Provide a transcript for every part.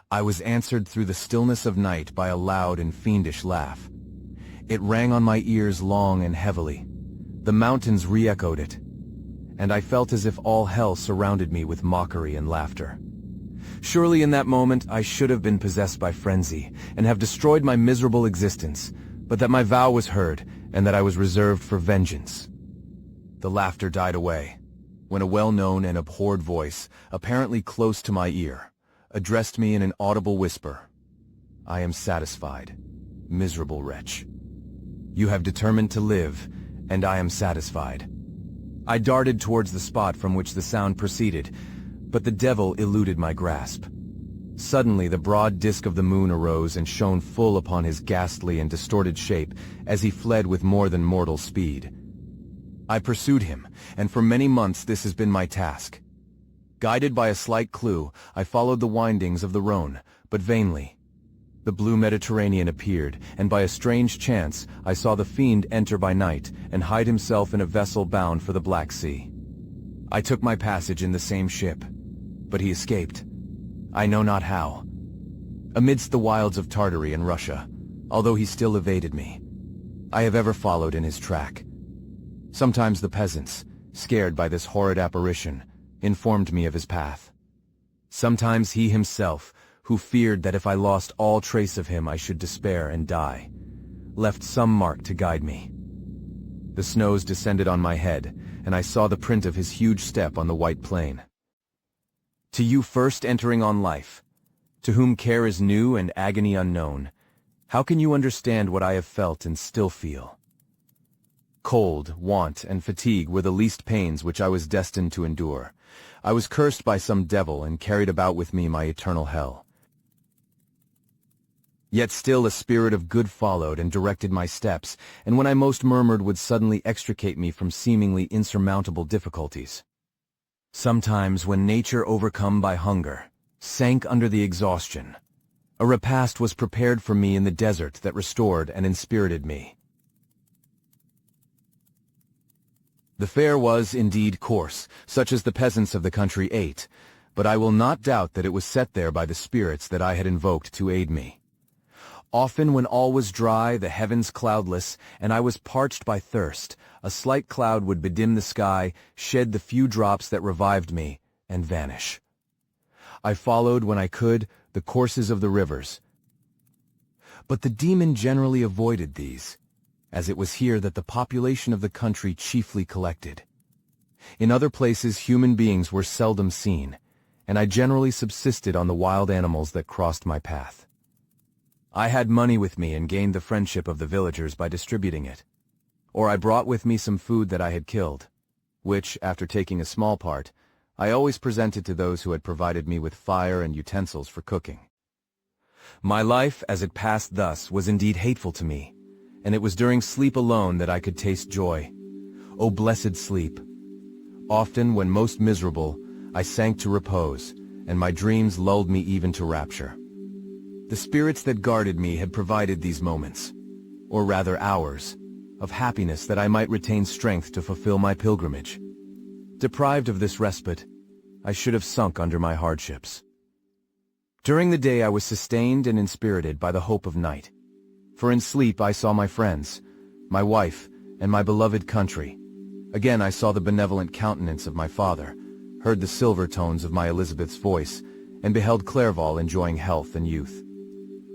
I was answered through the stillness of night by a loud and fiendish laugh. It rang on my ears long and heavily. The mountains re-echoed it, and I felt as if all hell surrounded me with mockery and laughter. Surely in that moment I should have been possessed by frenzy and have destroyed my miserable existence, but that my vow was heard and that I was reserved for vengeance. The laughter died away, when a well-known and abhorred voice, apparently close to my ear, addressed me in an audible whisper. "I am satisfied, miserable wretch. You have determined to live, and I am satisfied." I darted towards the spot from which the sound proceeded, but the devil eluded my grasp. Suddenly the broad disk of the moon arose and shone full upon his ghastly and distorted shape as he fled with more than mortal speed. I pursued him, and for many months this has been my task. Guided by a slight clue, I followed the windings of the Rhône, but vainly. The blue Mediterranean appeared, and by a strange chance I saw the fiend enter by night and hide himself in a vessel bound for the Black Sea. I took my passage in the same ship, but he escaped. I know not how. Amidst the wilds of Tartary and Russia, although he still evaded me, I have ever followed in his track. Sometimes the peasants, scared by this horrid apparition, informed me of his path. Sometimes he himself, who feared that if I lost all trace of him I should despair and die, left some mark to guide me. The snows descended on my head, and I saw the print of his huge step on the white plain. To you first entering on life, to whom care is new and agony unknown, how can you understand what I have felt and still feel? Cold, want, and fatigue were the least pains which I was destined to endure. I was cursed by some devil and carried about with me my eternal hell. Yet still a spirit of good followed and directed my steps, and when I most murmured would suddenly extricate me from seemingly insurmountable difficulties. Sometimes when nature, overcome by hunger, sank under the exhaustion, a repast was prepared for me in the desert that restored and inspirited me. The fare was, indeed, coarse, such as the peasants of the country ate, but I will not doubt that it was set there by the spirits that I had invoked to aid me. Often when all was dry, the heavens cloudless, and I was parched by thirst, a slight cloud would bedim the sky, shed the few drops that revived me, and vanish. I followed, when I could, the courses of the rivers. But the demon generally avoided these, as it was here that the population of the country chiefly collected. In other places human beings were seldom seen, and I generally subsisted on the wild animals that crossed my path. I had money with me and gained the friendship of the villagers by distributing it. Or I brought with me some food that I had killed, which, after taking a small part, I always presented to those who had provided me with fire and utensils for cooking. My life, as it passed thus, was indeed hateful to me, and it was during sleep alone that I could taste joy. O blessed sleep! Often, when most miserable, I sank to repose, and my dreams lulled me even to rapture. The spirits that guarded me had provided these moments, or rather hours, of happiness that I might retain strength to fulfill my pilgrimage. Deprived of this respite, I should have sunk under my hardships. During the day I was sustained and inspirited by the hope of night, for in sleep I saw my friends, my wife, and my beloved country. Again I saw the benevolent countenance of my father, heard the silver tones of my Elizabeth's voice, and beheld Clerval enjoying health and youth.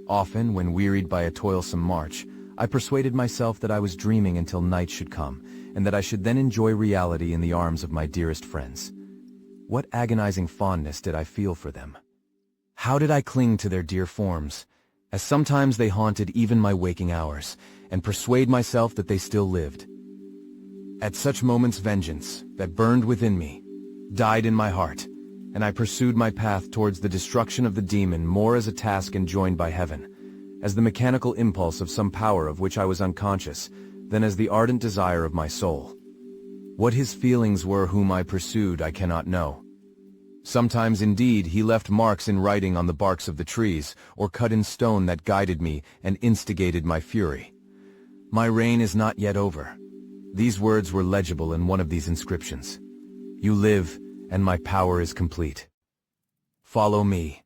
Often, when wearied by a toilsome march, I persuaded myself that I was dreaming until night should come, and that I should then enjoy reality in the arms of my dearest friends. What agonizing fondness did I feel for them! How did I cling to their dear forms, as sometimes they haunted even my waking hours, and persuade myself that they still lived. At such moments vengeance, that burned within me, died in my heart, and I pursued my path towards the destruction of the demon more as a task enjoined by heaven, as the mechanical impulse of some power of which I was unconscious, than as the ardent desire of my soul. What his feelings were whom I pursued I cannot know. Sometimes indeed he left marks in writing on the barks of the trees, or cut in stone that guided me and instigated my fury. My reign is not yet over. These words were legible in one of these inscriptions. You live, and my power is complete. Follow me.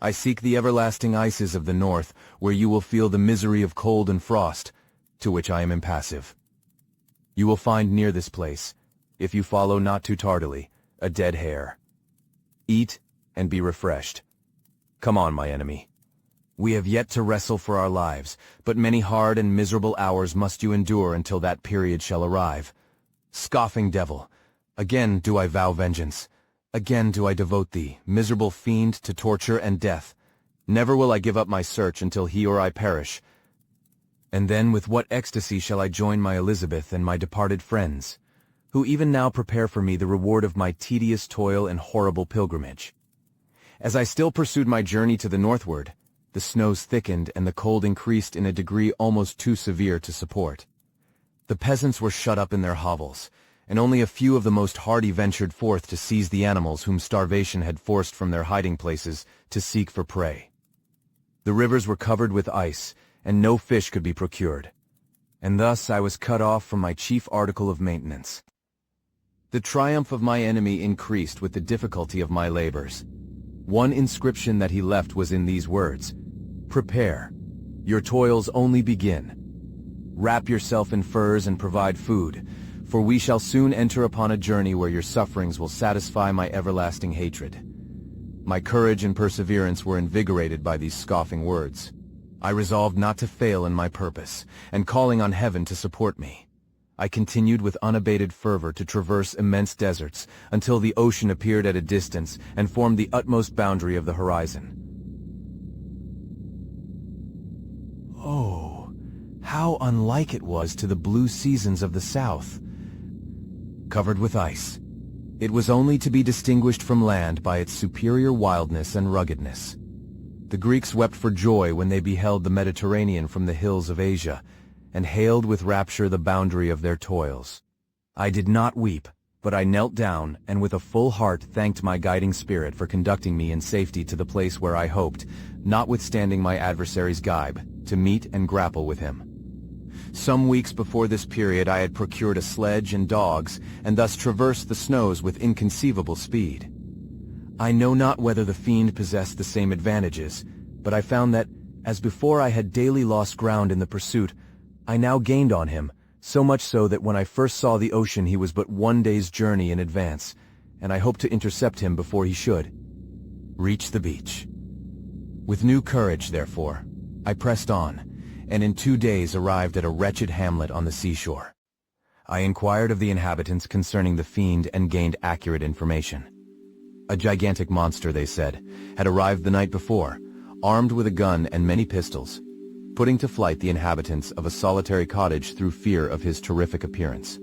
I seek the everlasting ices of the north, where you will feel the misery of cold and frost, to which I am impassive. You will find near this place, if you follow not too tardily, a dead hare. Eat and be refreshed. Come on, my enemy. We have yet to wrestle for our lives, but many hard and miserable hours must you endure until that period shall arrive. Scoffing devil, again do I vow vengeance. Again do I devote thee, miserable fiend, to torture and death. Never will I give up my search until he or I perish. And then with what ecstasy shall I join my Elizabeth and my departed friends, who even now prepare for me the reward of my tedious toil and horrible pilgrimage. As I still pursued my journey to the northward, the snows thickened and the cold increased in a degree almost too severe to support. The peasants were shut up in their hovels, and only a few of the most hardy ventured forth to seize the animals whom starvation had forced from their hiding places to seek for prey. The rivers were covered with ice, and no fish could be procured, and thus I was cut off from my chief article of maintenance. The triumph of my enemy increased with the difficulty of my labors. One inscription that he left was in these words: "Prepare. Your toils only begin. Wrap yourself in furs and provide food, for we shall soon enter upon a journey where your sufferings will satisfy my everlasting hatred." My courage and perseverance were invigorated by these scoffing words. I resolved not to fail in my purpose, and calling on heaven to support me, I continued with unabated fervor to traverse immense deserts until the ocean appeared at a distance and formed the utmost boundary of the horizon. Oh, how unlike it was to the blue seasons of the south! Covered with ice, it was only to be distinguished from land by its superior wildness and ruggedness. The Greeks wept for joy when they beheld the Mediterranean from the hills of Asia, and hailed with rapture the boundary of their toils. I did not weep, but I knelt down and with a full heart thanked my guiding spirit for conducting me in safety to the place where I hoped, notwithstanding my adversary's gibe, to meet and grapple with him. Some weeks before this period I had procured a sledge and dogs, and thus traversed the snows with inconceivable speed. I know not whether the fiend possessed the same advantages, but I found that, as before I had daily lost ground in the pursuit, I now gained on him, so much so that when I first saw the ocean he was but 1 day's journey in advance, and I hoped to intercept him before he should reach the beach. With new courage, therefore, I pressed on, and in 2 days arrived at a wretched hamlet on the seashore. I inquired of the inhabitants concerning the fiend and gained accurate information. A gigantic monster, they said, had arrived the night before, armed with a gun and many pistols, putting to flight the inhabitants of a solitary cottage through fear of his terrific appearance.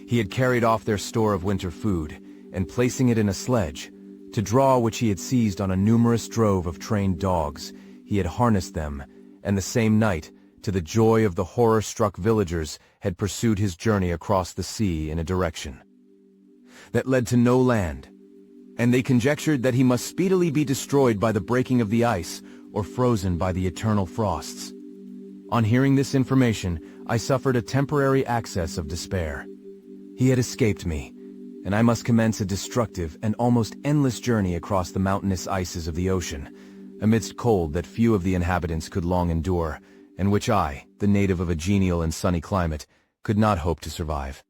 He had carried off their store of winter food, and placing it in a sledge, to draw which he had seized on a numerous drove of trained dogs, he had harnessed them, and the same night, to the joy of the horror-struck villagers, had pursued his journey across the sea in a direction that led to no land, and they conjectured that he must speedily be destroyed by the breaking of the ice, or frozen by the eternal frosts. On hearing this information, I suffered a temporary access of despair. He had escaped me, and I must commence a destructive and almost endless journey across the mountainous ices of the ocean, amidst cold that few of the inhabitants could long endure, and which I, the native of a genial and sunny climate, could not hope to survive.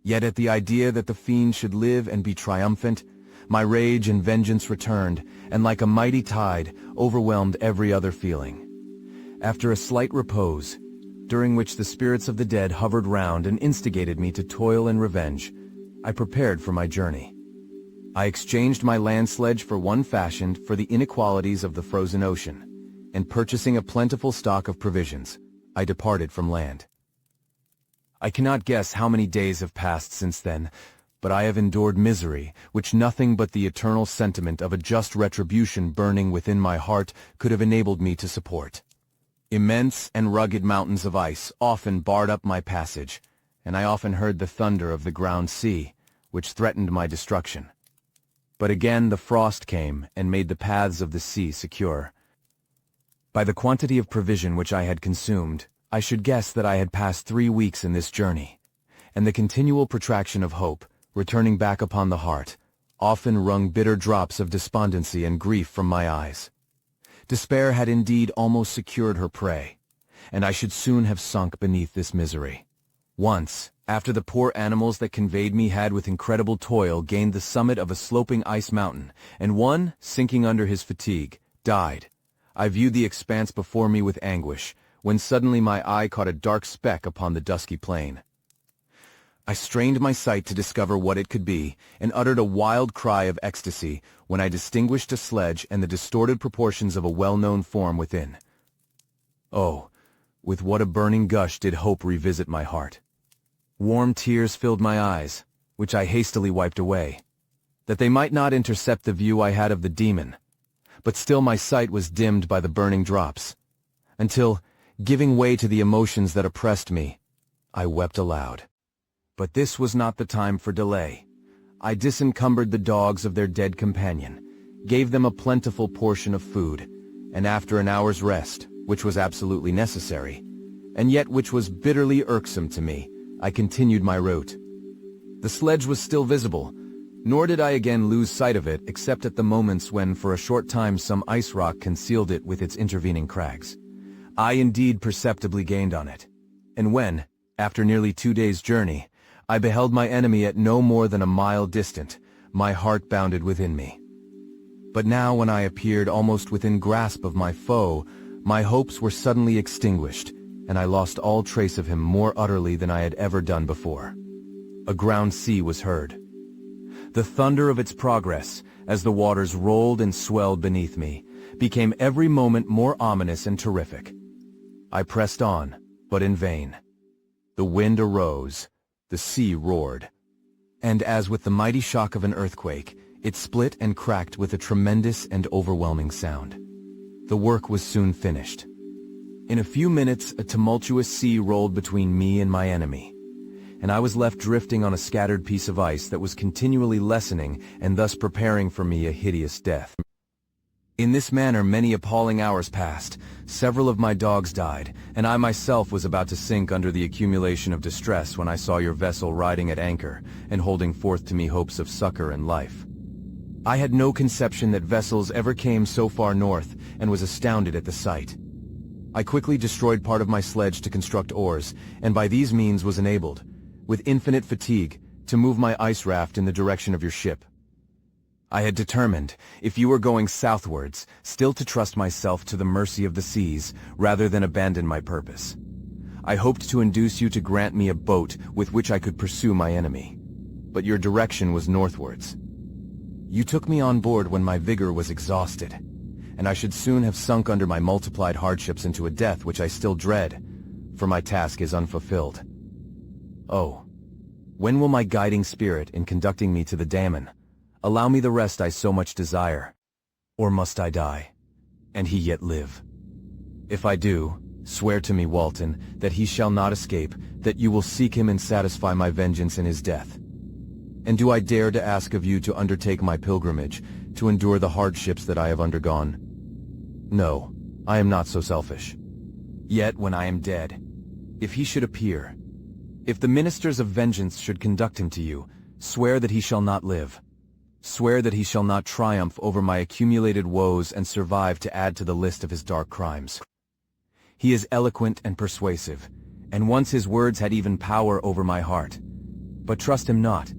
Yet at the idea that the fiend should live and be triumphant, my rage and vengeance returned, and like a mighty tide, overwhelmed every other feeling. After a slight repose, during which the spirits of the dead hovered round and instigated me to toil and revenge, I prepared for my journey. I exchanged my land sledge for one fashioned for the inequalities of the frozen ocean, and purchasing a plentiful stock of provisions, I departed from land. I cannot guess how many days have passed since then, but I have endured misery, which nothing but the eternal sentiment of a just retribution burning within my heart could have enabled me to support. Immense and rugged mountains of ice often barred up my passage, and I often heard the thunder of the ground sea, which threatened my destruction. But again the frost came and made the paths of the sea secure. By the quantity of provision which I had consumed, I should guess that I had passed 3 weeks in this journey, and the continual protraction of hope, returning back upon the heart, often wrung bitter drops of despondency and grief from my eyes. Despair had indeed almost secured her prey, and I should soon have sunk beneath this misery. Once, after the poor animals that conveyed me had with incredible toil gained the summit of a sloping ice mountain, and one, sinking under his fatigue, died, I viewed the expanse before me with anguish, when suddenly my eye caught a dark speck upon the dusky plain. I strained my sight to discover what it could be, and uttered a wild cry of ecstasy when I distinguished a sledge and the distorted proportions of a well-known form within. Oh, with what a burning gush did hope revisit my heart! Warm tears filled my eyes, which I hastily wiped away, that they might not intercept the view I had of the demon, but still my sight was dimmed by the burning drops, until, giving way to the emotions that oppressed me, I wept aloud. But this was not the time for delay. I disencumbered the dogs of their dead companion, gave them a plentiful portion of food, and after an hour's rest, which was absolutely necessary, and yet which was bitterly irksome to me, I continued my route. The sledge was still visible, nor did I again lose sight of it except at the moments when for a short time some ice rock concealed it with its intervening crags. I indeed perceptibly gained on it, and when, after nearly 2 days' journey, I beheld my enemy at no more than a mile distant, my heart bounded within me. But now when I appeared almost within grasp of my foe, my hopes were suddenly extinguished, and I lost all trace of him more utterly than I had ever done before. A ground sea was heard. The thunder of its progress, as the waters rolled and swelled beneath me, became every moment more ominous and terrific. I pressed on, but in vain. The wind arose, the sea roared, and as with the mighty shock of an earthquake, it split and cracked with a tremendous and overwhelming sound. The work was soon finished. In a few minutes, a tumultuous sea rolled between me and my enemy, and I was left drifting on a scattered piece of ice that was continually lessening and thus preparing for me a hideous death. In this manner many appalling hours passed, several of my dogs died, and I myself was about to sink under the accumulation of distress when I saw your vessel riding at anchor and holding forth to me hopes of succor and life. I had no conception that vessels ever came so far north, and was astounded at the sight. I quickly destroyed part of my sledge to construct oars, and by these means was enabled, with infinite fatigue, to move my ice raft in the direction of your ship. I had determined, if you were going southwards, still to trust myself to the mercy of the seas, rather than abandon my purpose. I hoped to induce you to grant me a boat with which I could pursue my enemy, but your direction was northwards. You took me on board when my vigor was exhausted, and I should soon have sunk under my multiplied hardships into a death which I still dread, for my task is unfulfilled. Oh, when will my guiding spirit in conducting me to the Daemon allow me the rest I so much desire? Or must I die, and he yet live? If I do, swear to me, Walton, that he shall not escape, that you will seek him and satisfy my vengeance in his death. And do I dare to ask of you to undertake my pilgrimage, to endure the hardships that I have undergone? No, I am not so selfish. Yet when I am dead, if he should appear, if the ministers of vengeance should conduct him to you, swear that he shall not live. Swear that he shall not triumph over my accumulated woes and survive to add to the list of his dark crimes. He is eloquent and persuasive, and once his words had even power over my heart. But trust him not.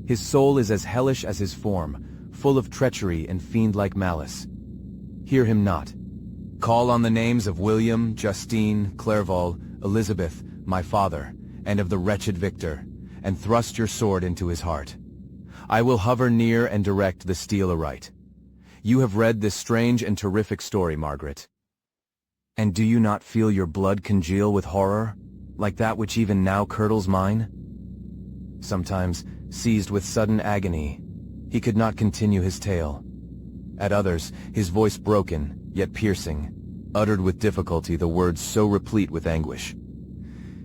His soul is as hellish as his form, full of treachery and fiend-like malice. Hear him not. Call on the names of William, Justine, Clerval, Elizabeth, my father, and of the wretched Victor, and thrust your sword into his heart. I will hover near and direct the steel aright. You have read this strange and terrific story, Margaret. And do you not feel your blood congeal with horror, like that which even now curdles mine? Sometimes, seized with sudden agony, he could not continue his tale. At others, his voice broken, yet piercing, uttered with difficulty the words so replete with anguish.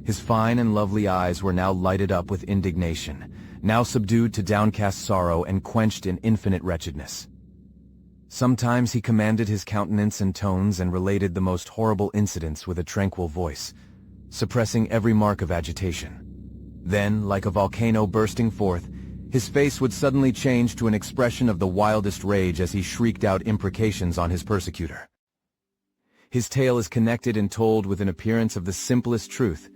His fine and lovely eyes were now lighted up with indignation, now subdued to downcast sorrow and quenched in infinite wretchedness. Sometimes he commanded his countenance and tones and related the most horrible incidents with a tranquil voice, suppressing every mark of agitation. Then, like a volcano bursting forth, his face would suddenly change to an expression of the wildest rage as he shrieked out imprecations on his persecutor. His tale is connected and told with an appearance of the simplest truth,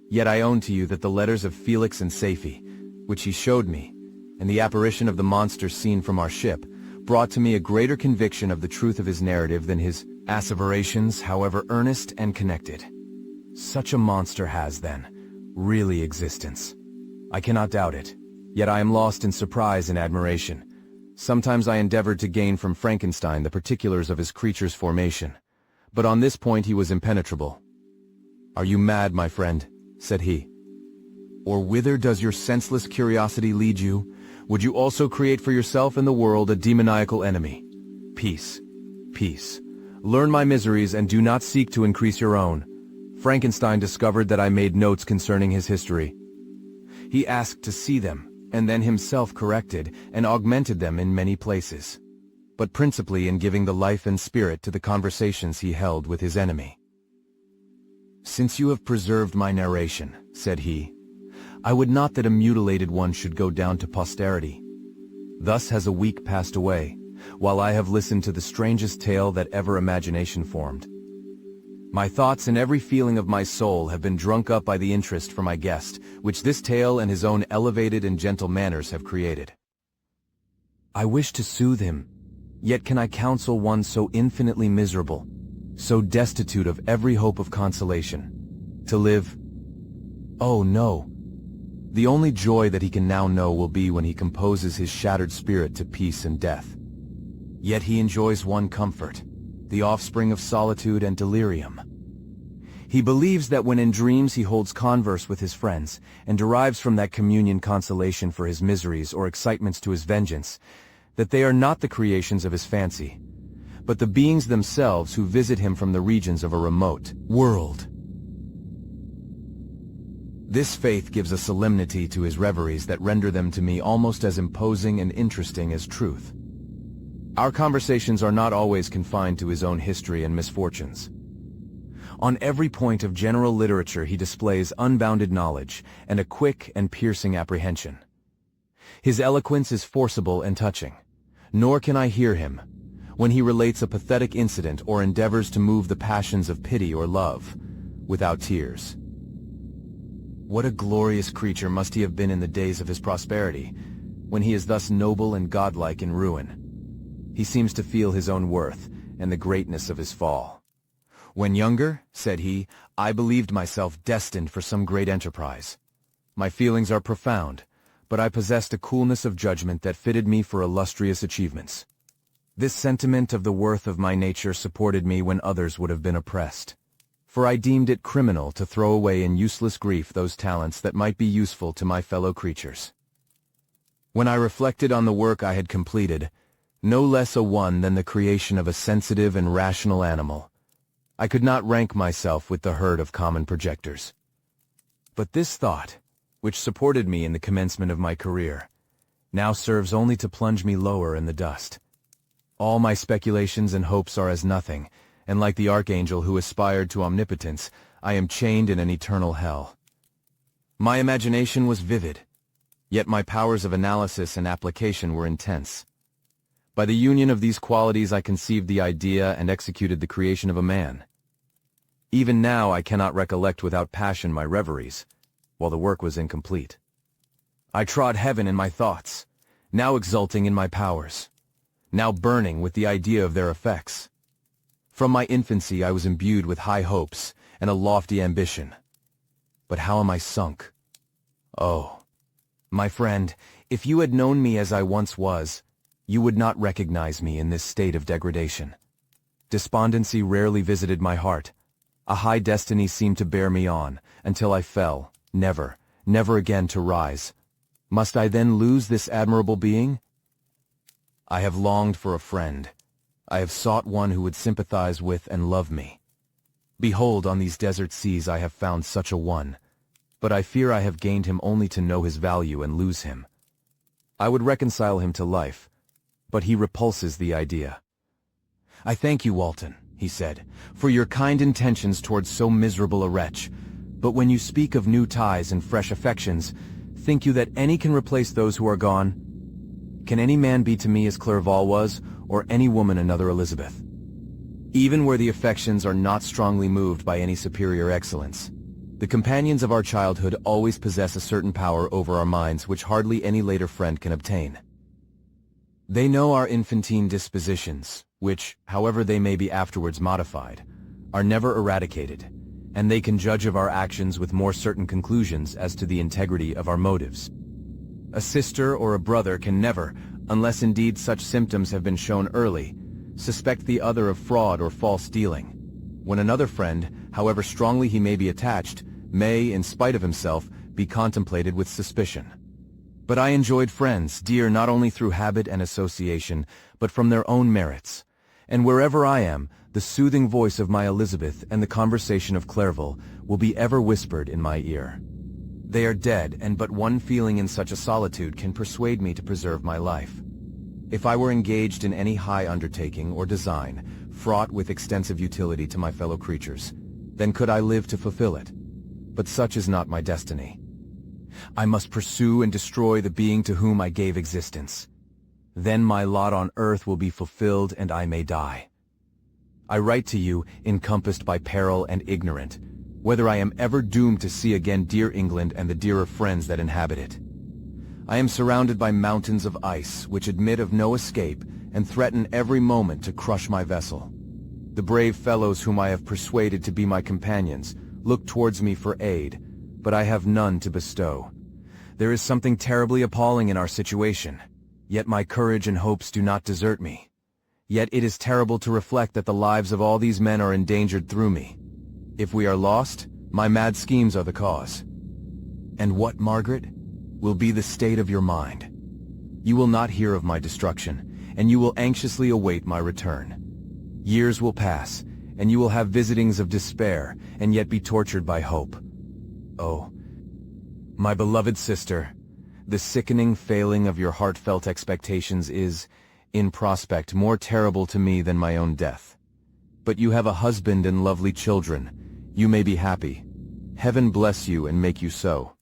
yet I own to you that the letters of Felix and Safie, which he showed me, and the apparition of the monster seen from our ship, brought to me a greater conviction of the truth of his narrative than his asseverations, however earnest and connected. Such a monster has, then, really existence. I cannot doubt it, yet I am lost in surprise and admiration. Sometimes I endeavored to gain from Frankenstein the particulars of his creature's formation, but on this point he was impenetrable. "Are you mad, my friend?" said he. "Or whither does your senseless curiosity lead you? Would you also create for yourself and the world a demoniacal enemy? Peace, peace. Learn my miseries and do not seek to increase your own." Frankenstein discovered that I made notes concerning his history. He asked to see them, and then himself corrected and augmented them in many places, but principally in giving the life and spirit to the conversations he held with his enemy. "Since you have preserved my narration," said he, "I would not that a mutilated one should go down to posterity. Thus has a week passed away, while I have listened to the strangest tale that ever imagination formed. My thoughts and every feeling of my soul have been drunk up by the interest for my guest, which this tale and his own elevated and gentle manners have created. I wish to soothe him, yet can I counsel one so infinitely miserable, so destitute of every hope of consolation, to live? Oh no! The only joy that he can now know will be when he composes his shattered spirit to peace and death. Yet he enjoys one comfort, the offspring of solitude and delirium. He believes that when in dreams he holds converse with his friends, and derives from that communion consolation for his miseries or excitements to his vengeance, that they are not the creations of his fancy, but the beings themselves who visit him from the regions of a remote world. This faith gives a solemnity to his reveries that render them to me almost as imposing and interesting as truth. Our conversations are not always confined to his own history and misfortunes. On every point of general literature he displays unbounded knowledge and a quick and piercing apprehension. His eloquence is forcible and touching, nor can I hear him, when he relates a pathetic incident or endeavors to move the passions of pity or love, without tears. What a glorious creature must he have been in the days of his prosperity, when he is thus noble and godlike in ruin. He seems to feel his own worth and the greatness of his fall. "When younger," said he, "I believed myself destined for some great enterprise. My feelings are profound, but I possessed a coolness of judgment that fitted me for illustrious achievements. This sentiment of the worth of my nature supported me when others would have been oppressed, for I deemed it criminal to throw away in useless grief those talents that might be useful to my fellow creatures. When I reflected on the work I had completed, no less a one than the creation of a sensitive and rational animal, I could not rank myself with the herd of common projectors. But this thought, which supported me in the commencement of my career, now serves only to plunge me lower in the dust. All my speculations and hopes are as nothing, and like the archangel who aspired to omnipotence, I am chained in an eternal hell. My imagination was vivid, yet my powers of analysis and application were intense. By the union of these qualities I conceived the idea and executed the creation of a man. Even now I cannot recollect without passion my reveries, while the work was incomplete. I trod heaven in my thoughts, now exulting in my powers, now burning with the idea of their effects. From my infancy I was imbued with high hopes and a lofty ambition. But how am I sunk? Oh, my friend, if you had known me as I once was, you would not recognize me in this state of degradation. Despondency rarely visited my heart. A high destiny seemed to bear me on, until I fell, never, never again to rise. Must I then lose this admirable being? I have longed for a friend. I have sought one who would sympathize with and love me. Behold, on these desert seas I have found such a one, but I fear I have gained him only to know his value and lose him. I would reconcile him to life, but he repulses the idea. "I thank you, Walton," he said, "for your kind intentions towards so miserable a wretch, but when you speak of new ties and fresh affections, think you that any can replace those who are gone? Can any man be to me as Clerval was, or any woman another Elizabeth? even where the affections are not strongly moved by any superior excellence. The companions of our childhood always possess a certain power over our minds which hardly any later friend can obtain. They know our infantine dispositions, which, however they may be afterwards modified, are never eradicated, and they can judge of our actions with more certain conclusions as to the integrity of our motives. A sister or a brother can never, unless indeed such symptoms have been shown early, suspect the other of fraud or false dealing, when another friend, however strongly he may be attached, may, in spite of himself, be contemplated with suspicion. But I enjoyed friends, dear not only through habit and association, but from their own merits, and wherever I am, the soothing voice of my Elizabeth and the conversation of Clerval will be ever whispered in my ear. They are dead, and but one feeling in such a solitude can persuade me to preserve my life. If I were engaged in any high undertaking or design, fraught with extensive utility to my fellow creatures, then could I live to fulfill it. But such is not my destiny. I must pursue and destroy the being to whom I gave existence. Then my lot on earth will be fulfilled and I may die. I write to you, encompassed by peril and ignorant, whether I am ever doomed to see again dear England and the dearer friends that inhabit it. I am surrounded by mountains of ice, which admit of no escape, and threaten every moment to crush my vessel. The brave fellows whom I have persuaded to be my companions look towards me for aid, but I have none to bestow. There is something terribly appalling in our situation, yet my courage and hopes do not desert me. Yet it is terrible to reflect that the lives of all these men are endangered through me. If we are lost, my mad schemes are the cause. And what, Margaret, will be the state of your mind? You will not hear of my destruction, and you will anxiously await my return. Years will pass, and you will have visitings of despair, and yet be tortured by hope. Oh, my beloved sister, the sickening failing of your heartfelt expectations is, in prospect, more terrible to me than my own death. But you have a husband and lovely children. You may be happy. Heaven bless you and make you so.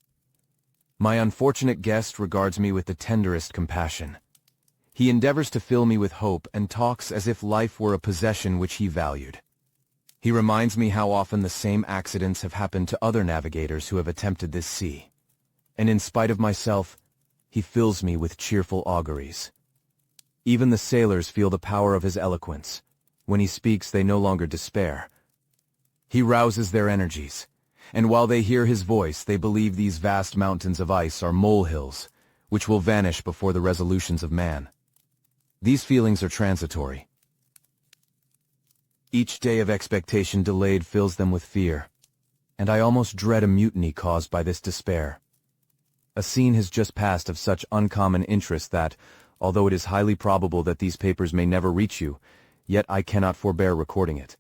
My unfortunate guest regards me with the tenderest compassion. He endeavors to fill me with hope and talks as if life were a possession which he valued. He reminds me how often the same accidents have happened to other navigators who have attempted this sea. And in spite of myself, he fills me with cheerful auguries. Even the sailors feel the power of his eloquence. When he speaks, they no longer despair. He rouses their energies, and while they hear his voice, they believe these vast mountains of ice are molehills, which will vanish before the resolutions of man. These feelings are transitory. Each day of expectation delayed fills them with fear, and I almost dread a mutiny caused by this despair. A scene has just passed of such uncommon interest that, although it is highly probable that these papers may never reach you, yet I cannot forbear recording it.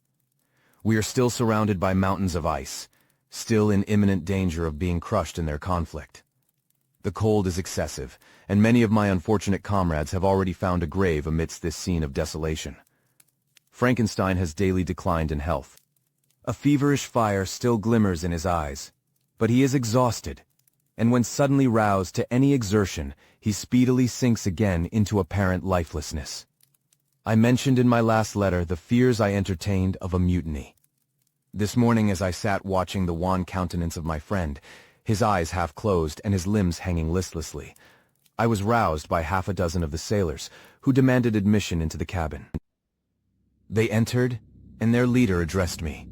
We are still surrounded by mountains of ice, still in imminent danger of being crushed in their conflict. The cold is excessive, and many of my unfortunate comrades have already found a grave amidst this scene of desolation. Frankenstein has daily declined in health. A feverish fire still glimmers in his eyes, but he is exhausted, and when suddenly roused to any exertion, he speedily sinks again into apparent lifelessness. I mentioned in my last letter the fears I entertained of a mutiny. This morning, as I sat watching the wan countenance of my friend, his eyes half closed and his limbs hanging listlessly, I was roused by half a dozen of the sailors, who demanded admission into the cabin. They entered, and their leader addressed me.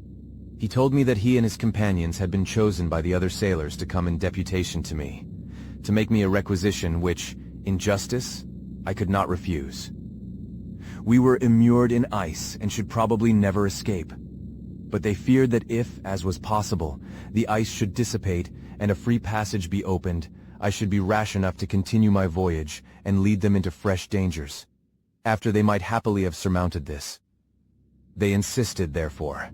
He told me that he and his companions had been chosen by the other sailors to come in deputation to me, to make me a requisition which, in justice, I could not refuse. We were immured in ice and should probably never escape. But they feared that if, as was possible, the ice should dissipate and a free passage be opened, I should be rash enough to continue my voyage and lead them into fresh dangers, after they might happily have surmounted this. They insisted, therefore,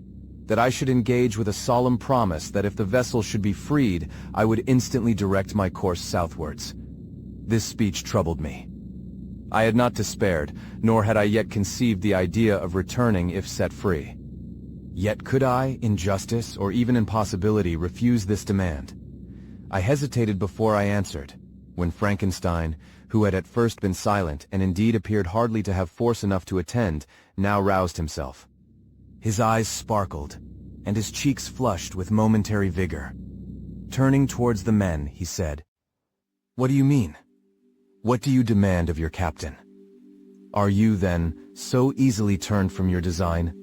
that I should engage with a solemn promise that if the vessel should be freed, I would instantly direct my course southwards. This speech troubled me. I had not despaired, nor had I yet conceived the idea of returning if set free. Yet could I, in justice, or even in possibility, refuse this demand? I hesitated before I answered, when Frankenstein, who had at first been silent and indeed appeared hardly to have force enough to attend, now roused himself. His eyes sparkled, and his cheeks flushed with momentary vigor. Turning towards the men, he said, "What do you mean? What do you demand of your captain? Are you, then, so easily turned from your design?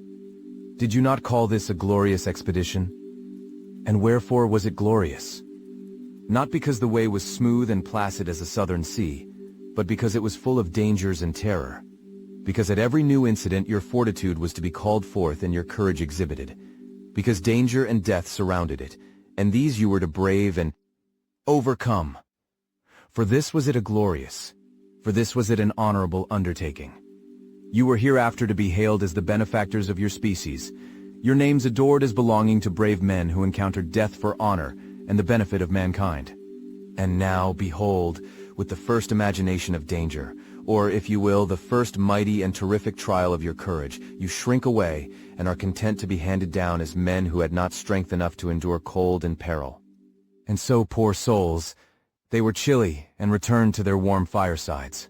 Did you not call this a glorious expedition? And wherefore was it glorious? Not because the way was smooth and placid as a southern sea, but because it was full of dangers and terror. Because at every new incident your fortitude was to be called forth and your courage exhibited. Because danger and death surrounded it, and these you were to brave and overcome. For this was it a glorious, for this was it an honorable undertaking. You were hereafter to be hailed as the benefactors of your species, your names adored as belonging to brave men who encountered death for honor and the benefit of mankind. And now, behold, with the first imagination of danger, or, if you will, the first mighty and terrific trial of your courage, you shrink away and are content to be handed down as men who had not strength enough to endure cold and peril. And so, poor souls, they were chilly and returned to their warm firesides.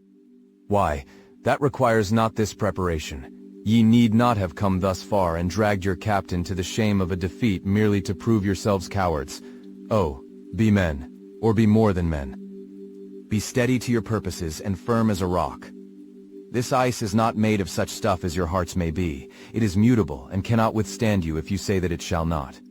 Why, that requires not this preparation. Ye need not have come thus far and dragged your captain to the shame of a defeat merely to prove yourselves cowards. Oh, be men, or be more than men. Be steady to your purposes and firm as a rock. This ice is not made of such stuff as your hearts may be. It is mutable and cannot withstand you if you say that it shall not.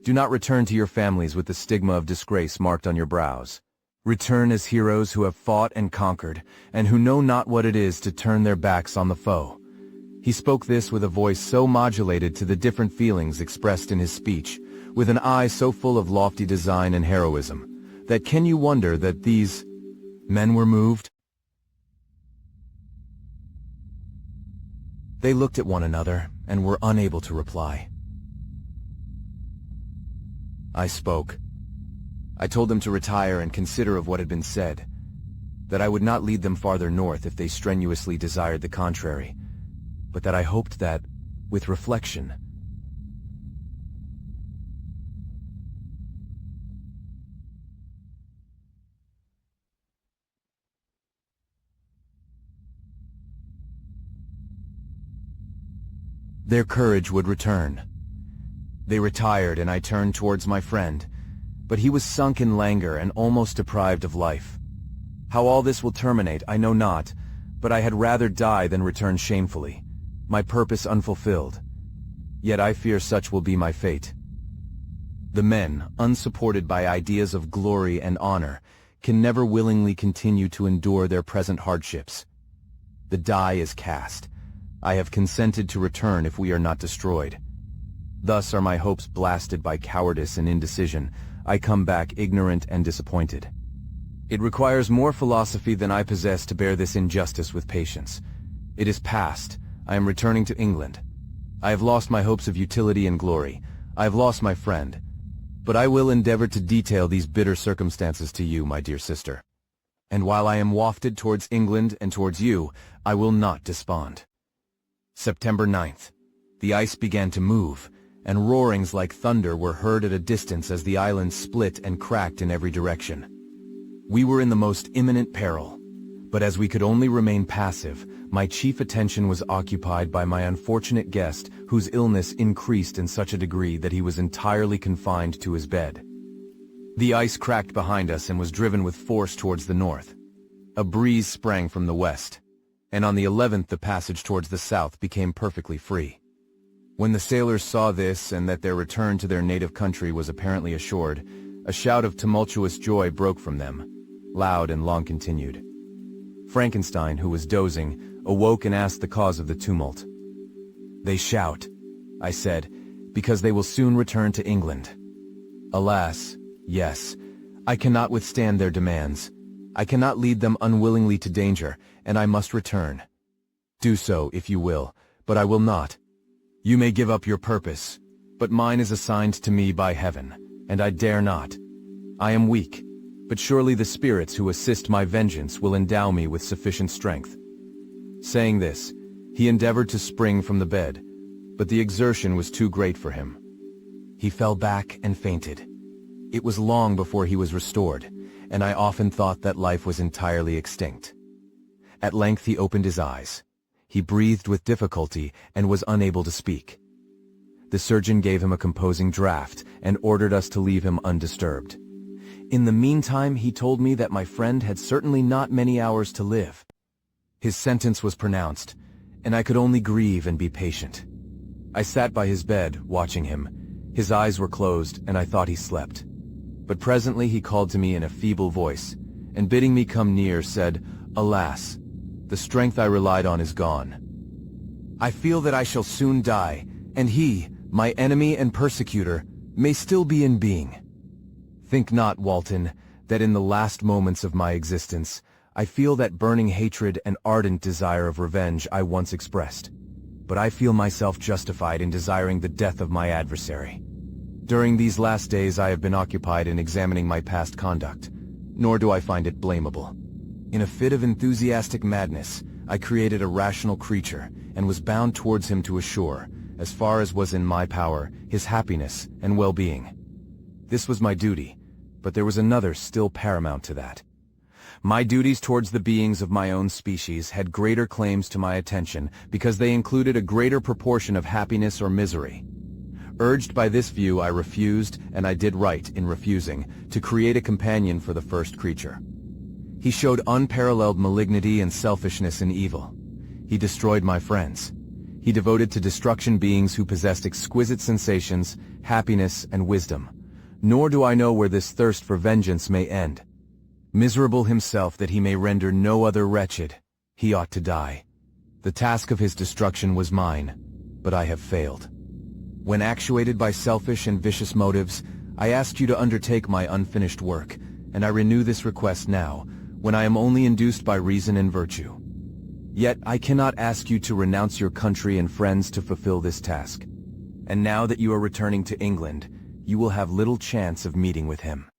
Do not return to your families with the stigma of disgrace marked on your brows. Return as heroes who have fought and conquered, and who know not what it is to turn their backs on the foe." He spoke this with a voice so modulated to the different feelings expressed in his speech, with an eye so full of lofty design and heroism, that can you wonder that these men were moved? They looked at one another and were unable to reply. I spoke. I told them to retire and consider of what had been said, that I would not lead them farther north if they strenuously desired the contrary, but that I hoped that, with reflection, their courage would return. They retired, and I turned towards my friend, but he was sunk in languor and almost deprived of life. How all this will terminate, I know not, but I had rather die than return shamefully, my purpose unfulfilled. Yet I fear such will be my fate. The men, unsupported by ideas of glory and honor, can never willingly continue to endure their present hardships. The die is cast. I have consented to return if we are not destroyed. Thus are my hopes blasted by cowardice and indecision. I come back ignorant and disappointed. It requires more philosophy than I possess to bear this injustice with patience. It is past. I am returning to England. I have lost my hopes of utility and glory. I have lost my friend. But I will endeavor to detail these bitter circumstances to you, my dear sister. And while I am wafted towards England and towards you, I will not despond. September 9th. The ice began to move, and roarings like thunder were heard at a distance as the island split and cracked in every direction. We were in the most imminent peril, but as we could only remain passive, my chief attention was occupied by my unfortunate guest, whose illness increased in such a degree that he was entirely confined to his bed. The ice cracked behind us and was driven with force towards the north. A breeze sprang from the west, and on the 11th the passage towards the south became perfectly free. When the sailors saw this and that their return to their native country was apparently assured, a shout of tumultuous joy broke from them, loud and long continued. Frankenstein, who was dozing, awoke and asked the cause of the tumult. "They shout," I said, "because they will soon return to England." "Alas, yes, I cannot withstand their demands. I cannot lead them unwillingly to danger, and I must return. Do so, if you will, but I will not. You may give up your purpose, but mine is assigned to me by heaven, and I dare not. I am weak, but surely the spirits who assist my vengeance will endow me with sufficient strength." Saying this, he endeavored to spring from the bed, but the exertion was too great for him. He fell back and fainted. It was long before he was restored, and I often thought that life was entirely extinct. At length he opened his eyes. He breathed with difficulty and was unable to speak. The surgeon gave him a composing draft and ordered us to leave him undisturbed. In the meantime, he told me that my friend had certainly not many hours to live. His sentence was pronounced, and I could only grieve and be patient. I sat by his bed, watching him. His eyes were closed, and I thought he slept. But presently he called to me in a feeble voice, and bidding me come near, said, "Alas, the strength I relied on is gone. I feel that I shall soon die, and he, my enemy and persecutor, may still be in being. Think not, Walton, that in the last moments of my existence, I feel that burning hatred and ardent desire of revenge I once expressed. But I feel myself justified in desiring the death of my adversary. During these last days I have been occupied in examining my past conduct, nor do I find it blamable. In a fit of enthusiastic madness, I created a rational creature, and was bound towards him to assure, as far as was in my power, his happiness and well-being. This was my duty, but there was another still paramount to that. My duties towards the beings of my own species had greater claims to my attention because they included a greater proportion of happiness or misery. Urged by this view, I refused, and I did right in refusing, to create a companion for the first creature. He showed unparalleled malignity and selfishness in evil. He destroyed my friends. He devoted to destruction beings who possessed exquisite sensations, happiness, and wisdom. Nor do I know where this thirst for vengeance may end. Miserable himself that he may render no other wretched, he ought to die. The task of his destruction was mine, but I have failed. When actuated by selfish and vicious motives, I asked you to undertake my unfinished work, and I renew this request now, when I am only induced by reason and virtue. Yet I cannot ask you to renounce your country and friends to fulfill this task. And now that you are returning to England, you will have little chance of meeting with him.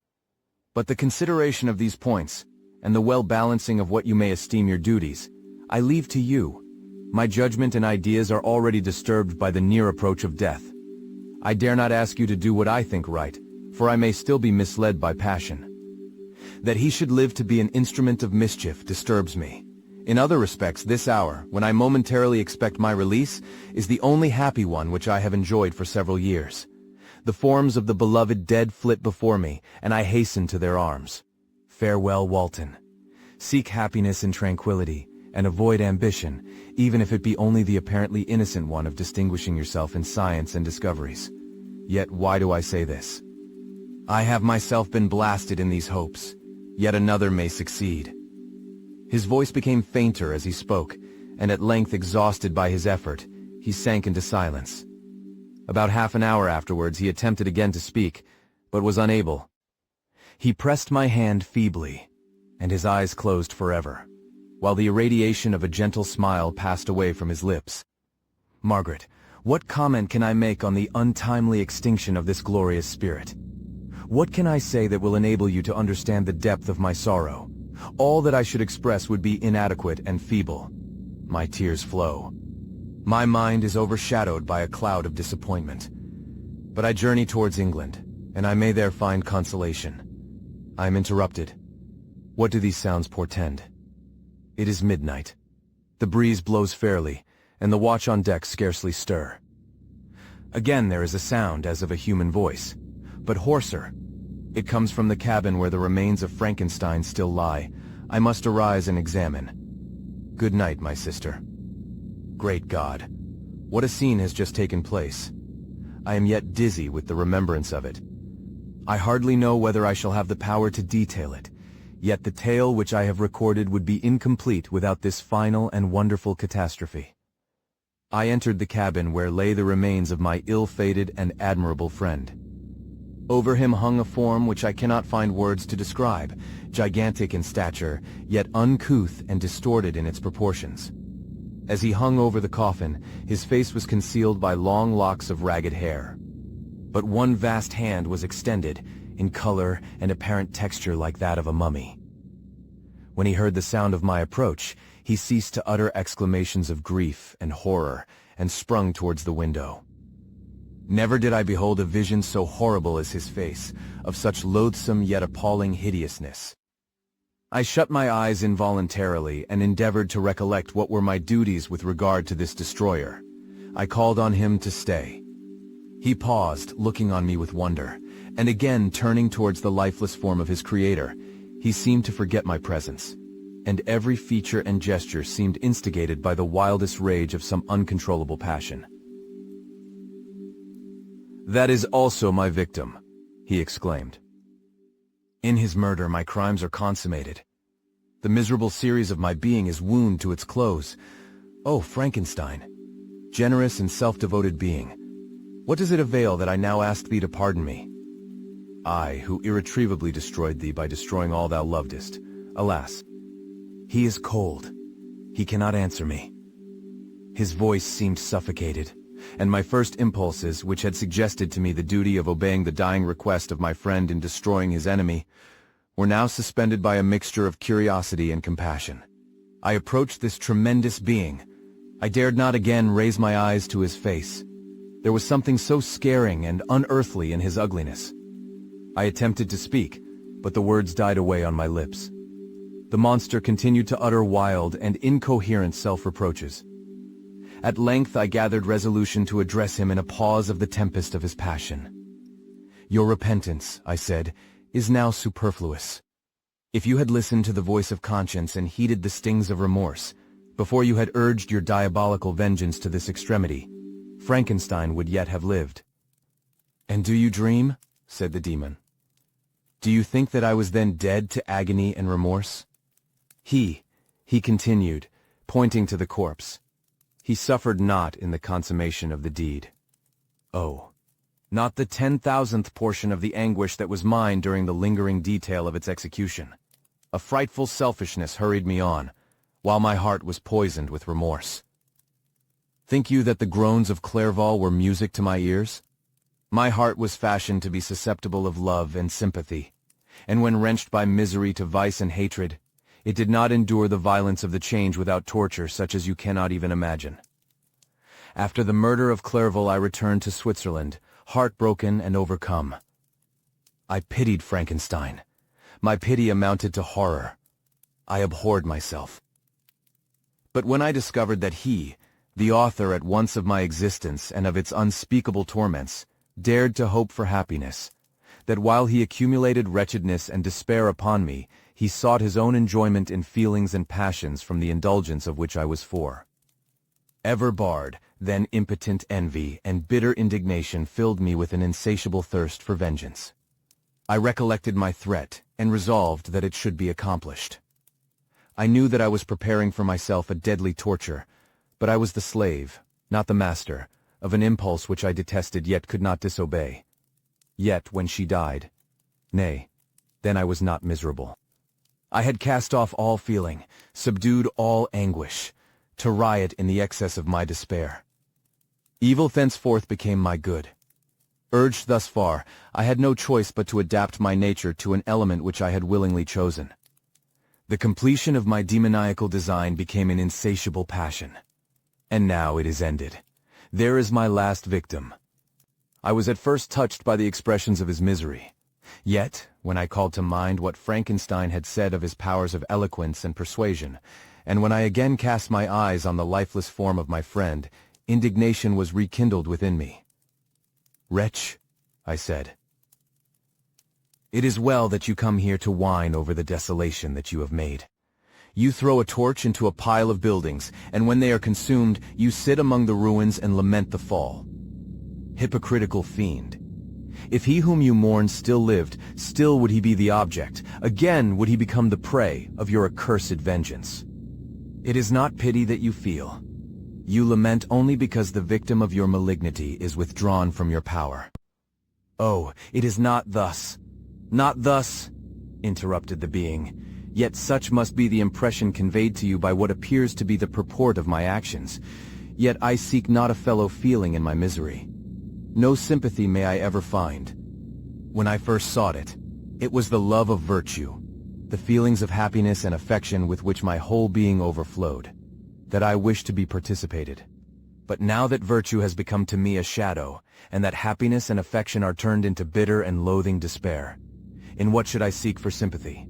But the consideration of these points, and the well-balancing of what you may esteem your duties, I leave to you. My judgment and ideas are already disturbed by the near approach of death. I dare not ask you to do what I think right, for I may still be misled by passion. That he should live to be an instrument of mischief disturbs me. In other respects, this hour, when I momentarily expect my release, is the only happy one which I have enjoyed for several years. The forms of the beloved dead flit before me, and I hasten to their arms. Farewell, Walton. Seek happiness in tranquility, and avoid ambition, even if it be only the apparently innocent one of distinguishing yourself in science and discoveries. Yet why do I say this? I have myself been blasted in these hopes. Yet another may succeed. His voice became fainter as he spoke, and at length, exhausted by his effort, he sank into silence. About half an hour afterwards he attempted again to speak, but was unable. He pressed my hand feebly, and his eyes closed forever, while the irradiation of a gentle smile passed away from his lips. Margaret, what comment can I make on the untimely extinction of this glorious spirit? What can I say that will enable you to understand the depth of my sorrow? All that I should express would be inadequate and feeble. My tears flow. My mind is overshadowed by a cloud of disappointment. But I journey towards England, and I may there find consolation. I am interrupted. What do these sounds portend? It is midnight. The breeze blows fairly, and the watch on deck scarcely stir. Again there is a sound as of a human voice, but hoarser. It comes from the cabin where the remains of Frankenstein still lie. I must arise and examine. Good night, my sister. Great God! What a scene has just taken place. I am yet dizzy with the remembrance of it. I hardly know whether I shall have the power to detail it, yet the tale which I have recorded would be incomplete without this final and wonderful catastrophe. I entered the cabin where lay the remains of my ill-fated and admirable friend. Over him hung a form which I cannot find words to describe, gigantic in stature, yet uncouth and distorted in its proportions. As he hung over the coffin, his face was concealed by long locks of ragged hair. But one vast hand was extended, in color and apparent texture like that of a mummy. When he heard the sound of my approach, he ceased to utter exclamations of grief and horror, and sprung towards the window. Never did I behold a vision so horrible as his face, of such loathsome yet appalling hideousness. I shut my eyes involuntarily and endeavored to recollect what were my duties with regard to this destroyer. I called on him to stay. He paused, looking on me with wonder, and again turning towards the lifeless form of his creator. He seemed to forget my presence, and every feature and gesture seemed instigated by the wildest rage of some uncontrollable passion. "That is also my victim," he exclaimed. "In his murder my crimes are consummated. The miserable series of my being is wound to its close. Oh, Frankenstein, generous and self-devoted being, what does it avail that I now ask thee to pardon me? I, who irretrievably destroyed thee by destroying all thou lovedest. Alas, he is cold. He cannot answer me." His voice seemed suffocated, and my first impulses, which had suggested to me the duty of obeying the dying request of my friend in destroying his enemy, were now suspended by a mixture of curiosity and compassion. I approached this tremendous being. I dared not again raise my eyes to his face. There was something so scaring and unearthly in his ugliness. I attempted to speak, but the words died away on my lips. The monster continued to utter wild and incoherent self-reproaches. At length I gathered resolution to address him in a pause of the tempest of his passion. "Your repentance," I said, "is now superfluous. If you had listened to the voice of conscience and heeded the stings of remorse, before you had urged your diabolical vengeance to this extremity, Frankenstein would yet have lived." "And do you dream?" said the demon. "Do you think that I was then dead to agony and remorse? He continued, pointing to the corpse, he suffered not in the consummation of the deed. Oh, not the 10,000th portion of the anguish that was mine during the lingering detail of its execution. A frightful selfishness hurried me on, while my heart was poisoned with remorse. Think you that the groans of Clerval were music to my ears? My heart was fashioned to be susceptible of love and sympathy, and when wrenched by misery to vice and hatred, it did not endure the violence of the change without torture such as you cannot even imagine. After the murder of Clerval I returned to Switzerland, heartbroken and overcome. I pitied Frankenstein. My pity amounted to horror. I abhorred myself. But when I discovered that he, the author at once of my existence and of its unspeakable torments, dared to hope for happiness, that while he accumulated wretchedness and despair upon me, he sought his own enjoyment in feelings and passions from the indulgence of which I was for. Ever barred, then impotent envy and bitter indignation filled me with an insatiable thirst for vengeance. I recollected my threat and resolved that it should be accomplished. I knew that I was preparing for myself a deadly torture, but I was the slave, not the master, of an impulse which I detested yet could not disobey. Yet when she died, nay, then I was not miserable. I had cast off all feeling, subdued all anguish, to riot in the excess of my despair. Evil thenceforth became my good. Urged thus far, I had no choice but to adapt my nature to an element which I had willingly chosen. The completion of my demoniacal design became an insatiable passion. And now it is ended. There is my last victim. I was at first touched by the expressions of his misery. Yet, when I called to mind what Frankenstein had said of his powers of eloquence and persuasion, and when I again cast my eyes on the lifeless form of my friend, indignation was rekindled within me. "Wretch," I said, "it is well that you come here to whine over the desolation that you have made. You throw a torch into a pile of buildings, and when they are consumed, you sit among the ruins and lament the fall. Hypocritical fiend! If he whom you mourn still lived, still would he be the object, again would he become the prey of your accursed vengeance. It is not pity that you feel. You lament only because the victim of your malignity is withdrawn from your power." "Oh, it is not thus, not thus," interrupted the being. "Yet such must be the impression conveyed to you by what appears to be the purport of my actions. Yet I seek not a fellow feeling in my misery. No sympathy may I ever find. When I first sought it, it was the love of virtue, the feelings of happiness and affection with which my whole being overflowed, that I wished to be participated. But now that virtue has become to me a shadow, and that happiness and affection are turned into bitter and loathing despair, in what should I seek for sympathy?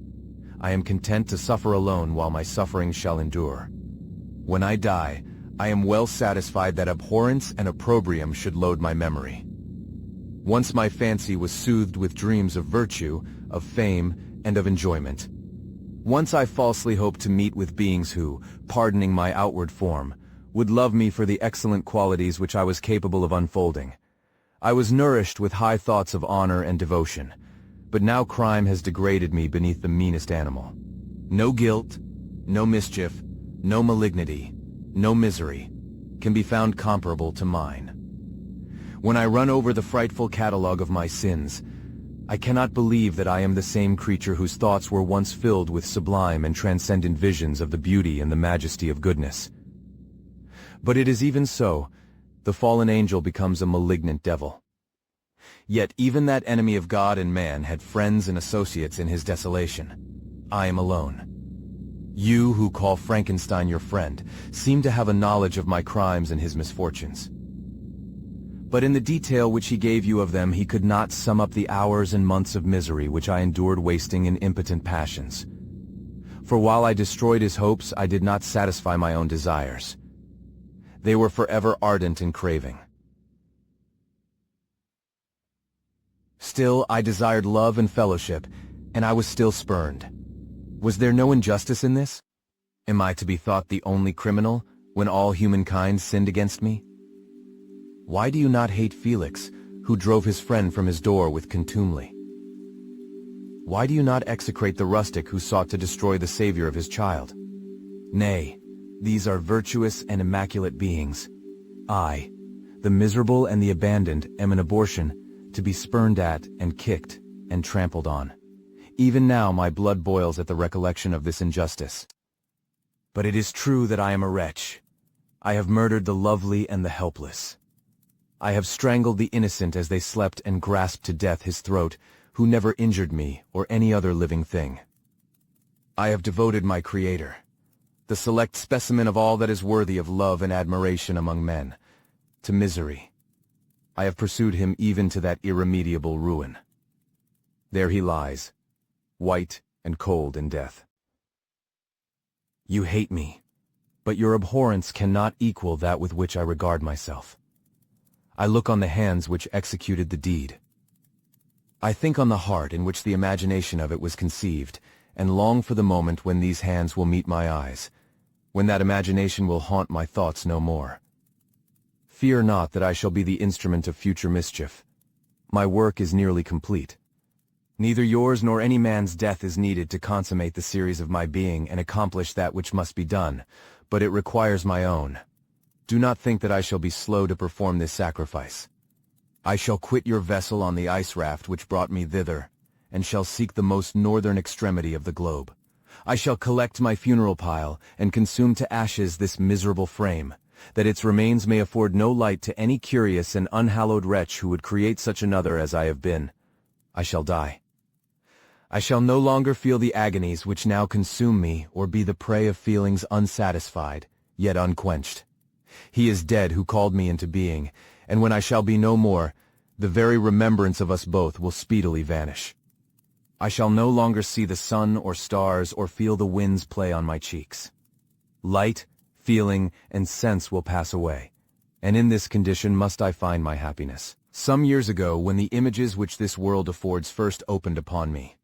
I am content to suffer alone while my suffering shall endure. When I die, I am well satisfied that abhorrence and opprobrium should load my memory. Once my fancy was soothed with dreams of virtue, of fame, and of enjoyment. Once I falsely hoped to meet with beings who, pardoning my outward form, would love me for the excellent qualities which I was capable of unfolding. I was nourished with high thoughts of honor and devotion, but now crime has degraded me beneath the meanest animal. No guilt, no mischief, no malignity, no misery can be found comparable to mine. When I run over the frightful catalogue of my sins, I cannot believe that I am the same creature whose thoughts were once filled with sublime and transcendent visions of the beauty and the majesty of goodness. But it is even so, the fallen angel becomes a malignant devil. Yet even that enemy of God and man had friends and associates in his desolation. I am alone. You, who call Frankenstein your friend, seem to have a knowledge of my crimes and his misfortunes. But in the detail which he gave you of them, he could not sum up the hours and months of misery which I endured wasting in impotent passions. For while I destroyed his hopes, I did not satisfy my own desires. They were forever ardent and craving. Still, I desired love and fellowship, and I was still spurned. Was there no injustice in this? Am I to be thought the only criminal, when all humankind sinned against me? Why do you not hate Felix, who drove his friend from his door with contumely? Why do you not execrate the rustic who sought to destroy the savior of his child? Nay, these are virtuous and immaculate beings. I, the miserable and the abandoned, am an abortion, to be spurned at and kicked and trampled on. Even now my blood boils at the recollection of this injustice. But it is true that I am a wretch. I have murdered the lovely and the helpless. I have strangled the innocent as they slept and grasped to death his throat, who never injured me or any other living thing. I have devoted my Creator, the select specimen of all that is worthy of love and admiration among men, to misery. I have pursued him even to that irremediable ruin. There he lies, white and cold in death. You hate me, but your abhorrence cannot equal that with which I regard myself. I look on the hands which executed the deed. I think on the heart in which the imagination of it was conceived, and long for the moment when these hands will meet my eyes, when that imagination will haunt my thoughts no more. Fear not that I shall be the instrument of future mischief. My work is nearly complete. Neither yours nor any man's death is needed to consummate the series of my being and accomplish that which must be done, but it requires my own. Do not think that I shall be slow to perform this sacrifice. I shall quit your vessel on the ice raft which brought me thither, and shall seek the most northern extremity of the globe. I shall collect my funeral pile, and consume to ashes this miserable frame, that its remains may afford no light to any curious and unhallowed wretch who would create such another as I have been. I shall die. I shall no longer feel the agonies which now consume me, or be the prey of feelings unsatisfied, yet unquenched. He is dead who called me into being, and when I shall be no more, the very remembrance of us both will speedily vanish. I shall no longer see the sun or stars or feel the winds play on my cheeks. Light, feeling, and sense will pass away, and in this condition must I find my happiness. Some years ago, when the images which this world affords first opened upon me,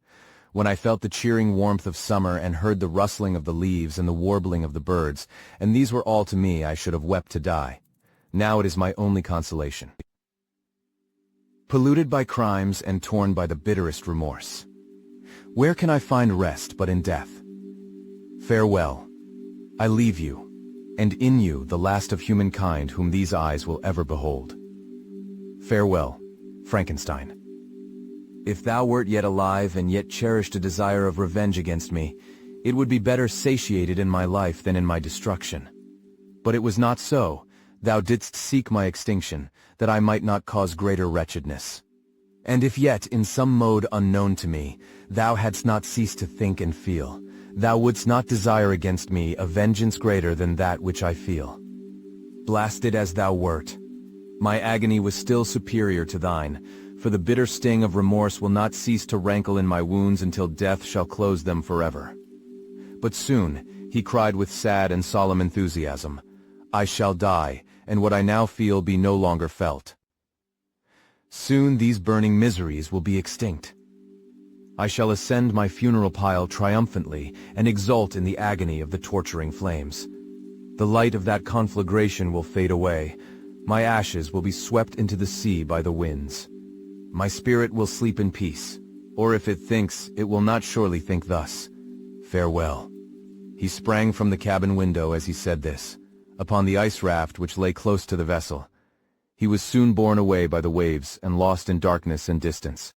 when I felt the cheering warmth of summer and heard the rustling of the leaves and the warbling of the birds, and these were all to me, I should have wept to die. Now it is my only consolation. Polluted by crimes and torn by the bitterest remorse, where can I find rest but in death? Farewell. I leave you, and in you the last of humankind whom these eyes will ever behold. Farewell, Frankenstein. If thou wert yet alive and yet cherished a desire of revenge against me, it would be better satiated in my life than in my destruction. But it was not so. Thou didst seek my extinction, that I might not cause greater wretchedness. And if yet, in some mode unknown to me, thou hadst not ceased to think and feel, thou wouldst not desire against me a vengeance greater than that which I feel. Blasted as thou wert, my agony was still superior to thine, for the bitter sting of remorse will not cease to rankle in my wounds until death shall close them forever. But soon, he cried with sad and solemn enthusiasm, I shall die, and what I now feel be no longer felt. Soon these burning miseries will be extinct. I shall ascend my funeral pile triumphantly and exult in the agony of the torturing flames. The light of that conflagration will fade away. My ashes will be swept into the sea by the winds. My spirit will sleep in peace, or if it thinks, it will not surely think thus. Farewell. He sprang from the cabin window as he said this, upon the ice raft which lay close to the vessel. He was soon borne away by the waves and lost in darkness and distance.